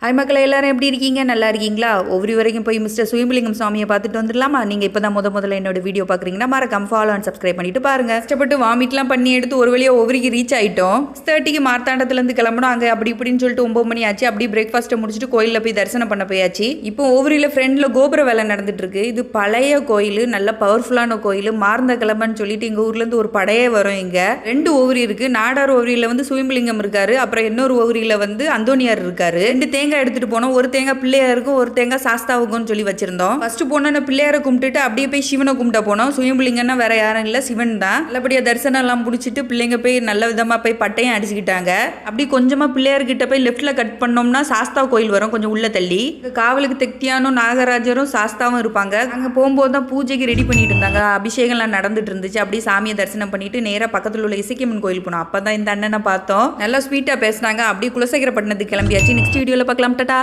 Hi மக்களே, எல்லாரும் எப்படி இருக்கீங்க? நல்லா இருக்கீங்களா? ஒவ்வொரு வரைக்கும் போய் மிஸ்டர் சுயம்பலிங்கம் சாமியை பார்த்துட்டு வந்துடலாமா? நீங்கள் இப்போ தான் முதல்ல என்னோட வீடியோ பார்க்குறீங்கன்னா மறக்காம ஃபாலோ அண்ட் சப்ஸ்கிரைப் பண்ணிட்டு பாருங்க. கஷ்டப்பட்டு வாமிட்லாம் பண்ணி எடுத்து ஒரு வழியாக ஒவ்வொருக்கு ரீச் ஆகிட்டோம். 6:30க்கு மார்த்தாண்டத்துலேருந்து கிளம்பணும். அங்கே அப்படி இப்படின்னு சொல்லிட்டு 9 மணி ஆச்சு. அப்படி பிரேக்ஃபாஸ்ட்டை முடிச்சுட்டு கோயிலில் போய் தரிசனம் பண்ண போயாச்சு. இப்போ ஒவ்வொரு ஃப்ரெண்டில் கோபுர வேலை நடந்துட்டு இருக்கு. இது பழைய கோயில், நல்ல பவர்ஃபுல்லான கோயில். மார்ந்த கிளம்பன்னு சொல்லிட்டு எங்கள் ஊர்லேருந்து ஒரு படையே வரும். இங்கே 2 ஓவரி இருக்குது. நாடார் ஓவரியில் வந்து சுயம்பலிங்கம் இருக்காரு. அப்புறம் இன்னொரு ஓவரியில் வந்து அந்தோனியார் இருக்காரு. 2 தேங்காய் எடுத்துட்டு போனோம். ஒரு தேங்காய் பிள்ளையாருக்கும் ஒரு தேங்காய் சாஸ்தாவுக்கும்னு சொல்லி வச்சிருந்தோம். ஃபர்ஸ்ட் போனோன்னு பிள்ளையாரை கும்பிட்டுட்டு அப்படியே போய் சிவனை கும்பிட்ட போனோம். சுயம்பலிங்கன்னா வேற யாரும் இல்லை, சிவன் தான். நல்லபடியா தரிசனம் எல்லாம் முடிச்சுட்டு பிள்ளைங்க போய் நல்ல விதமா போய் பட்டையும் அடிச்சுக்கிட்டாங்க. அப்படி கொஞ்சமா பிள்ளையார்கிட்ட போய் லெஃப்ட்ல கட் பண்ணோம்னா சாஸ்தா கோயில் வரும், கொஞ்சம் உள்ள தள்ளி. காவலுக்கு தெக்தியானும் நாகராஜரும் சாஸ்தாவும் இருப்பாங்க. அங்க போகும்போது தான் பூஜைக்கு ரெடி பண்ணிட்டு இருந்தாங்க. அபிஷேகம்லாம் நடந்துட்டு இருந்துச்சு. அப்படியே சாமியை தரிசனம் பண்ணிட்டு நேரா பக்கத்துல உள்ள இசைக்கம்மன் கோயில் போனோம். அப்பதான் இந்த அண்ணனை பார்த்தோம். நல்லா ஸ்வீட்டா பேசினாங்க. அப்படியே குலசேகரப்பட்டினத்துக்கு கிளம்பியாச்சு. நெக்ஸ்ட் வீடியோல பார்க்கலாம். டாடா.